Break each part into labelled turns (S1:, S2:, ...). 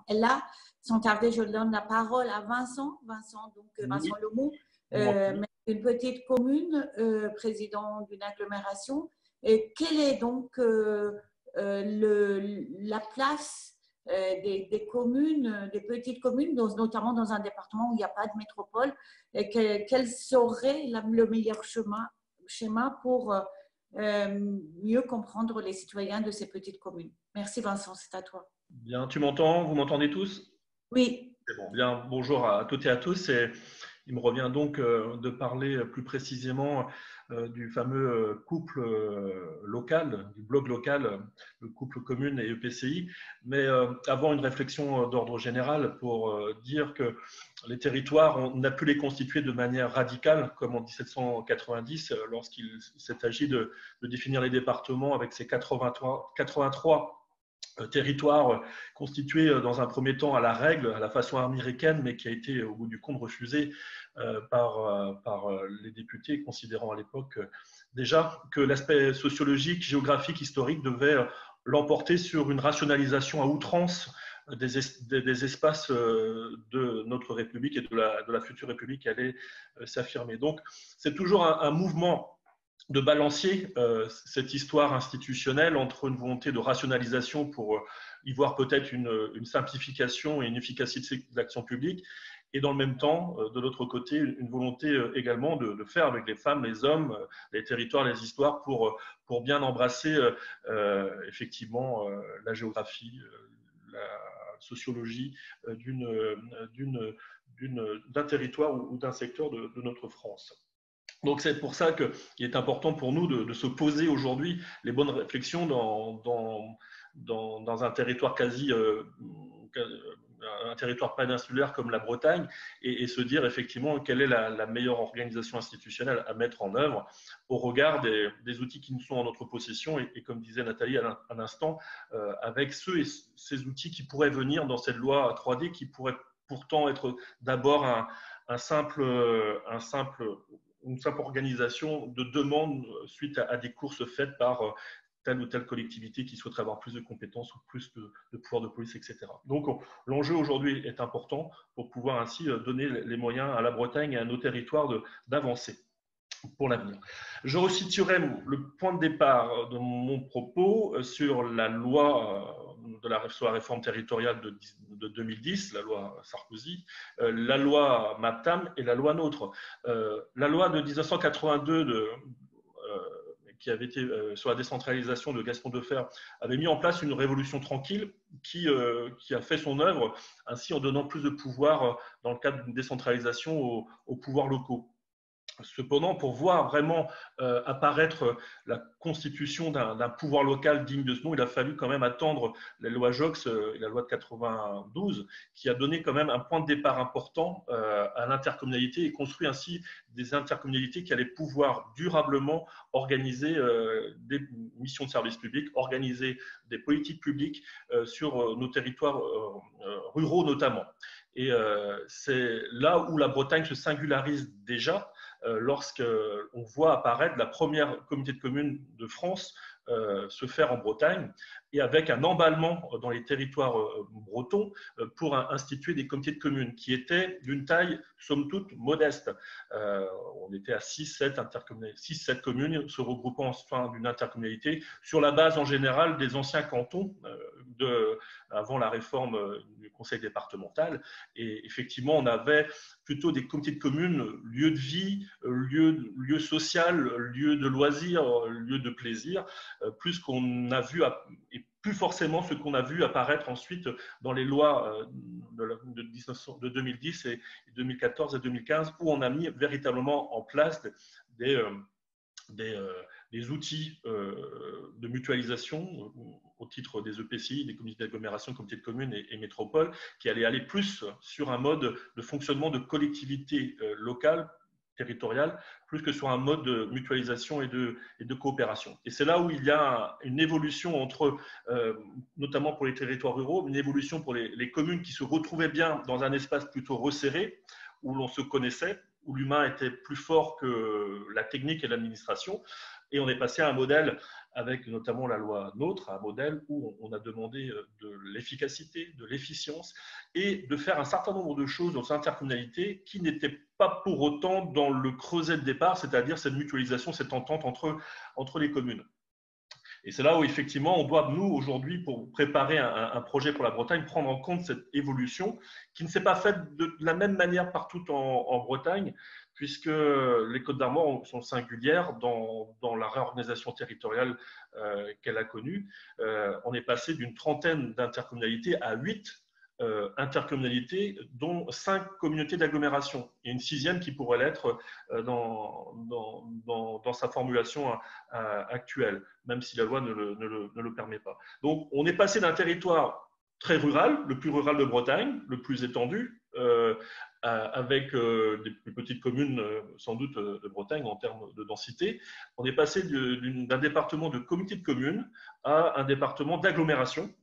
S1: est là. Sans tarder, je donne la parole à Vincent. Vincent Lemou, une petite commune, président d'une agglomération. Et quelle est donc la place des communes, des petites communes, notamment dans un département où il n'y a pas de métropole, et quel serait le meilleur schéma pour mieux comprendre les citoyens de ces petites communes? Merci Vincent, c'est à toi.
S2: Bien, tu m'entends? Vous m'entendez tous?
S1: Oui.
S2: C'est bon. Bien, bonjour à toutes et à tous. Et il me revient donc de parler plus précisément du fameux couple local, du bloc local, le couple commune et EPCI. Mais avant une réflexion d'ordre général pour dire que les territoires, on n'a pu les constituer de manière radicale, comme en 1790, lorsqu'il s'est agi de définir les départements avec ces 83 territoire constitué dans un premier temps à la règle, à la façon américaine, mais qui a été au bout du compte refusé par les députés, considérant à l'époque déjà que l'aspect sociologique, géographique, historique devait l'emporter sur une rationalisation à outrance des espaces de notre République et de la future République qui allait s'affirmer. Donc, c'est toujours un mouvement de balancier cette histoire institutionnelle entre une volonté de rationalisation pour y voir peut-être une simplification et une efficacité de l'action publique, et dans le même temps, de l'autre côté, une volonté également de faire avec les femmes, les hommes, les territoires, les histoires pour bien embrasser effectivement la géographie, la sociologie d'un territoire ou d'un secteur de notre France. Donc, c'est pour ça qu'il est important pour nous de se poser aujourd'hui les bonnes réflexions dans un territoire un territoire péninsulaire comme la Bretagne et se dire effectivement quelle est la meilleure organisation institutionnelle à mettre en œuvre au regard des outils qui nous sont en notre possession et comme disait Nathalie à l'instant, avec ces outils qui pourraient venir dans cette loi 3D qui pourrait pourtant être d'abord une simple organisation de demande suite à des courses faites par telle ou telle collectivité qui souhaiterait avoir plus de compétences ou plus de pouvoir de police, etc. Donc, l'enjeu aujourd'hui est important pour pouvoir ainsi donner les moyens à la Bretagne et à nos territoires d'avancer pour l'avenir. Je resituerai le point de départ de mon propos sur la loi sur la réforme territoriale de 2010, la loi Sarkozy, la loi MAPTAM et la loi NOTRe. La loi de 1982 qui avait été sur la décentralisation de Gaston Defferre avait mis en place une révolution tranquille qui a fait son œuvre ainsi en donnant plus de pouvoir dans le cadre d'une décentralisation aux pouvoirs locaux. Cependant, pour voir vraiment apparaître la constitution d'un pouvoir local digne de ce nom, il a fallu quand même attendre la loi Joxe et la loi de 92, qui a donné quand même un point de départ important à l'intercommunalité et construit ainsi des intercommunalités qui allaient pouvoir durablement organiser des missions de service public, organiser des politiques publiques sur nos territoires ruraux notamment. Et c'est là où la Bretagne se singularise déjà, lorsqu'on voit apparaître la première communauté de communes de France se faire en Bretagne et avec un emballement dans les territoires bretons pour instituer des comités de communes qui étaient d'une taille somme toute modeste. On était à 6-7 communes se regroupant en fin d'une intercommunalité sur la base en général des anciens cantons avant la réforme du conseil départemental. Et effectivement, on avait plutôt des comités de communes, lieu de vie, lieu social, lieu de loisirs, lieu de plaisir, plus qu'on a vu et plus forcément ce qu'on a vu apparaître ensuite dans les lois de 2010 et 2014 et 2015 où on a mis véritablement en place des outils de mutualisation au titre des EPCI, des comités d'agglomération, comités de communes et métropoles, qui allaient aller plus sur un mode de fonctionnement de collectivité locale, territoriale, plus que sur un mode de mutualisation et de coopération. Et c'est là où il y a une évolution entre, notamment pour les territoires ruraux, une évolution pour les communes qui se retrouvaient bien dans un espace plutôt resserré, où l'on se connaissait, où l'humain était plus fort que la technique et l'administration. Et on est passé à un modèle, avec notamment la loi NOTRe, un modèle où on a demandé de l'efficacité, de l'efficience et de faire un certain nombre de choses dans l'intercommunalité qui n'étaient pas pour autant dans le creuset de départ, c'est-à-dire cette mutualisation, cette entente entre les communes. Et c'est là où, effectivement, on doit, nous, aujourd'hui, pour préparer un projet pour la Bretagne, prendre en compte cette évolution qui ne s'est pas faite de la même manière partout en Bretagne, puisque les Côtes-d'Armor sont singulières dans la réorganisation territoriale qu'elle a connue. On est passé d'une trentaine d'intercommunalités à 8 intercommunalités, dont 5 communautés d'agglomération, et une 6e qui pourrait l'être dans sa formulation actuelle, même si la loi ne le permet pas. Donc, on est passé d'un territoire très rural, le plus rural de Bretagne, le plus étendu, avec des petites communes, sans doute, de Bretagne en termes de densité. On est passé d'un département de communauté de communes à un département d'agglomération,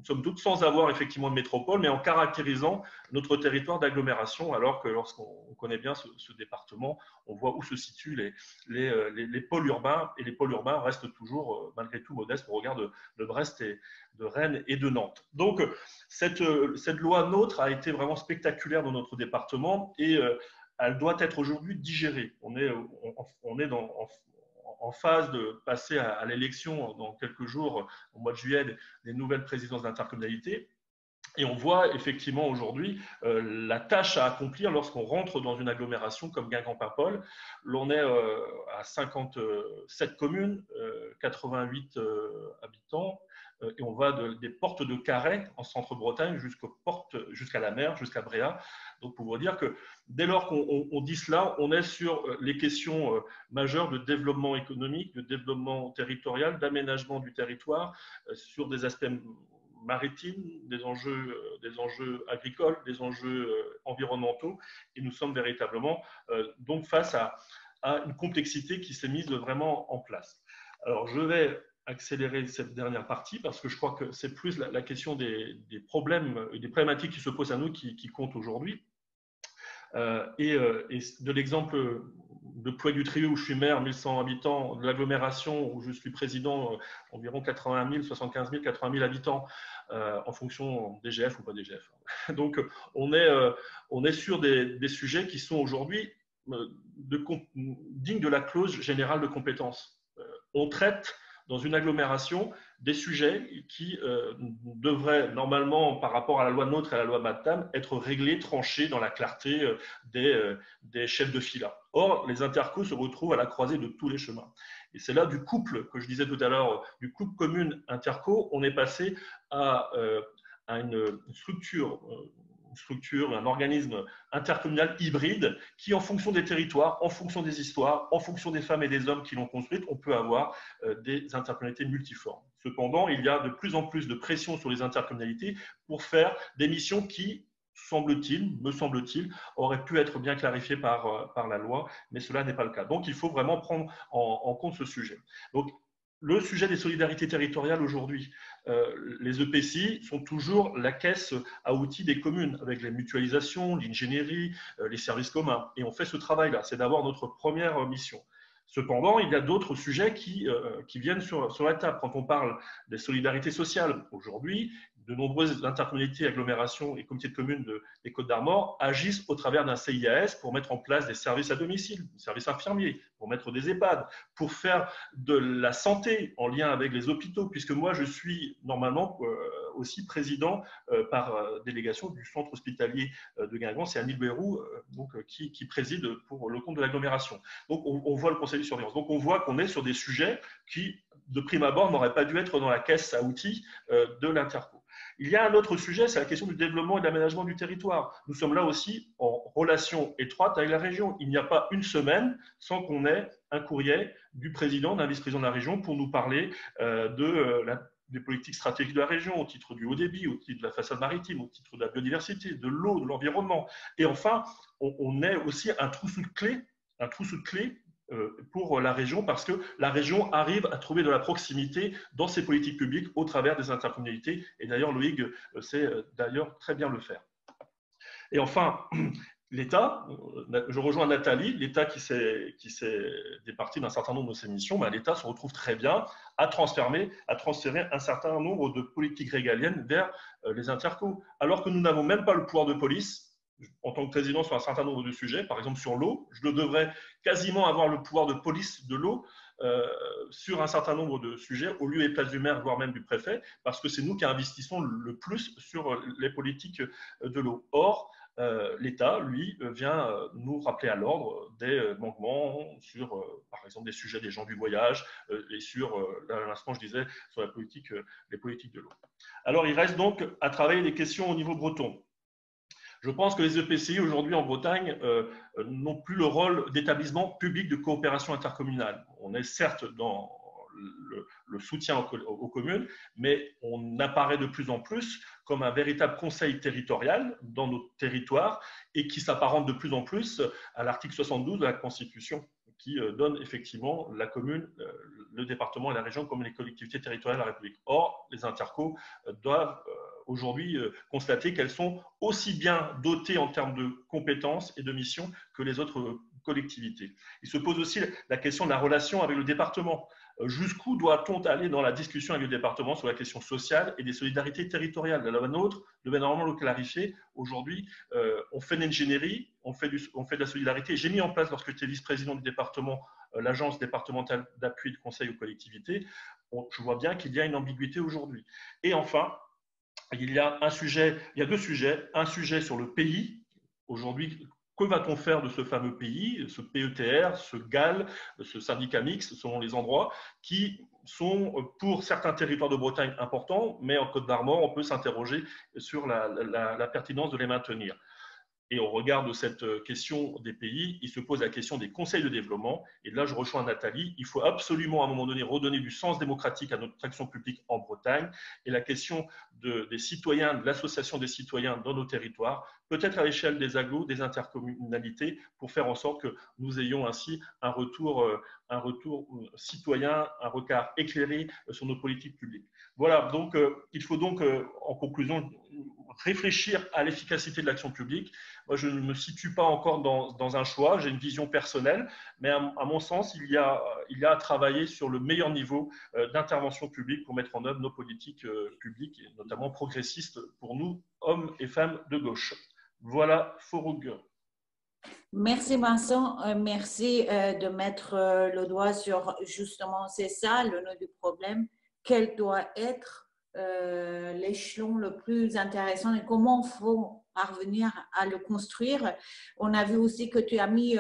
S2: somme toute sans avoir effectivement de métropole, mais en caractérisant notre territoire d'agglomération, alors que lorsqu'on connaît bien ce département, on voit où se situent les pôles urbains, et les pôles urbains restent toujours, malgré tout, modestes au regard de Brest, et de Rennes et de Nantes. Donc, cette loi NOTRe a été vraiment spectaculaire dans notre département, et elle doit être aujourd'hui digérée. On est en phase de passer à l'élection dans quelques jours, au mois de juillet, des nouvelles présidences d'intercommunalité. Et on voit effectivement aujourd'hui la tâche à accomplir lorsqu'on rentre dans une agglomération comme Guingamp-Paimpol. L'on est à 57 communes, 88 habitants, et on va des portes de Carhaix en centre-Bretagne jusqu'à la mer, jusqu'à Bréa. Donc, pour vous dire que dès lors qu'on dit cela, on est sur les questions majeures de développement économique, de développement territorial, d'aménagement du territoire, sur des aspects maritimes, des enjeux agricoles, des enjeux environnementaux. Et nous sommes véritablement donc face à une complexité qui s'est mise vraiment en place. Alors, je vais accélérer cette dernière partie parce que je crois que c'est plus la question des problèmes et des problématiques qui se posent à nous qui compte aujourd'hui. Et de l'exemple de Pouilly-du-Trieux où je suis maire, 1100 habitants, de l'agglomération où je suis président, environ 80 000, 75 000, 80 000 habitants, en fonction DGF ou pas DGF. Donc, on est sur des sujets qui sont aujourd'hui dignes de la clause générale de compétence. On traite dans une agglomération des sujets qui devraient normalement, par rapport à la loi NOTRe et à la loi MAPTAM, être réglés, tranchés dans la clarté des chefs de fila. Or, les intercos se retrouvent à la croisée de tous les chemins. Et c'est là du couple, que je disais tout à l'heure, du couple commune-interco, on est passé à une structure, un organisme intercommunal hybride qui, en fonction des territoires, en fonction des histoires, en fonction des femmes et des hommes qui l'ont construite, on peut avoir des intercommunalités multiformes. Cependant, il y a de plus en plus de pression sur les intercommunalités pour faire des missions qui, me semble-t-il, auraient pu être bien clarifiées par la loi, mais cela n'est pas le cas. Donc, il faut vraiment prendre en compte ce sujet. Donc, le sujet des solidarités territoriales aujourd'hui, les EPCI sont toujours la caisse à outils des communes, avec les mutualisations, l'ingénierie, les services communs. Et on fait ce travail-là, c'est d'abord notre première mission. Cependant, il y a d'autres sujets qui viennent sur la table. Quand on parle des solidarités sociales, aujourd'hui, de nombreuses intercommunalités, agglomérations et comités de communes des Côtes-d'Armor agissent au travers d'un CIAS pour mettre en place des services à domicile, des services infirmiers, pour mettre des EHPAD, pour faire de la santé en lien avec les hôpitaux, puisque moi, je suis normalement aussi président par délégation du centre hospitalier de Guingamp, c'est Annie Bérou qui préside pour le compte de l'agglomération. Donc, on voit le conseil de surveillance. Donc, on voit qu'on est sur des sujets qui, de prime abord, n'auraient pas dû être dans la caisse à outils de l'Interco. Il y a un autre sujet, c'est la question du développement et de l'aménagement du territoire. Nous sommes là aussi en relation étroite avec la région. Il n'y a pas une semaine sans qu'on ait un courrier du président, d'un vice-président de la région pour nous parler des politiques stratégiques de la région, au titre du haut débit, au titre de la façade maritime, au titre de la biodiversité, de l'eau, de l'environnement. Et enfin, on est aussi un trousseau de clés pour la région, parce que la région arrive à trouver de la proximité dans ses politiques publiques au travers des intercommunalités. Et d'ailleurs, Loïc sait d'ailleurs très bien le faire. Et enfin, l'État, je rejoins Nathalie, l'État qui s'est départi d'un certain nombre de ses missions, ben, l'État se retrouve très bien à transférer un certain nombre de politiques régaliennes vers les intercos, alors que nous n'avons même pas le pouvoir de police en tant que président sur un certain nombre de sujets, par exemple sur l'eau, je devrais quasiment avoir le pouvoir de police de l'eau sur un certain nombre de sujets, au lieu et place du maire, voire même du préfet, parce que c'est nous qui investissons le plus sur les politiques de l'eau. Or, l'État, lui, vient nous rappeler à l'ordre des manquements sur, par exemple, des sujets des gens du voyage et sur, à l'instant, je disais, sur les politiques de l'eau. Alors, il reste donc à travailler les questions au niveau breton. Je pense que les EPCI aujourd'hui en Bretagne n'ont plus le rôle d'établissement public de coopération intercommunale. On est certes dans le soutien aux communes, mais on apparaît de plus en plus comme un véritable conseil territorial dans nos territoires et qui s'apparente de plus en plus à l'article 72 de la Constitution, qui donne effectivement la commune, le département et la région comme les collectivités territoriales de la République. Or, les intercos doivent aujourd'hui constater qu'elles sont aussi bien dotées en termes de compétences et de missions que les autres collectivités. Il se pose aussi la question de la relation avec le département. Jusqu'où doit-on aller dans la discussion avec le département sur la question sociale et des solidarités territoriales? La nôtre devait normalement le clarifier. Aujourd'hui, on fait de l'ingénierie, on fait de la solidarité. J'ai mis en place, lorsque j'étais vice-président du département, l'agence départementale d'appui et de conseil aux collectivités. Je vois bien qu'il y a une ambiguïté aujourd'hui. Et enfin, il y a deux sujets. Un sujet sur le pays. Aujourd'hui, que va-t-on faire de ce fameux pays, ce PETR, ce GAL, ce syndicat mixte, selon les endroits, qui sont pour certains territoires de Bretagne importants, mais en Côte d'Armor, on peut s'interroger sur la pertinence de les maintenir. Et au regard de cette question des pays, il se pose la question des conseils de développement. Et là, je rejoins Nathalie. Il faut absolument, à un moment donné, redonner du sens démocratique à notre action publique en Bretagne. Et la question des citoyens, de l'association des citoyens dans nos territoires, peut-être à l'échelle des agglos, des intercommunalités, pour faire en sorte que nous ayons ainsi un retour citoyen, un regard éclairé sur nos politiques publiques. Voilà, donc il faut donc, en conclusion, réfléchir à l'efficacité de l'action publique. Moi, je ne me situe pas encore dans un choix, j'ai une vision personnelle, mais à mon sens, il y a à travailler sur le meilleur niveau d'intervention publique pour mettre en œuvre nos politiques publiques, et notamment progressistes pour nous, hommes et femmes de gauche. Voilà, Foroug.
S1: Merci Vincent, merci de mettre le doigt sur justement, c'est ça le nœud du problème, quel doit être l'échelon le plus intéressant et comment il faut parvenir à le construire. On a vu aussi que tu as mis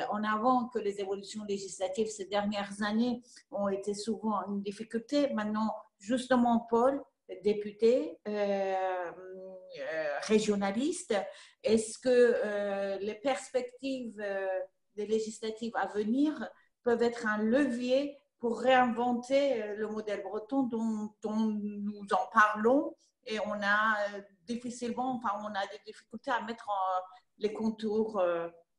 S1: en avant que les évolutions législatives ces dernières années ont été souvent une difficulté. Maintenant, justement, Paul, député, régionaliste, est-ce que les perspectives des législatives à venir peuvent être un levier pour réinventer le modèle breton dont nous en parlons et on a difficilement, enfin on a des difficultés à mettre les contours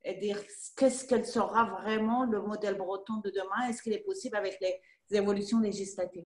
S1: et dire qu'est-ce qu'elle sera vraiment le modèle breton de demain? Est-ce qu'il est possible avec les évolutions législatives?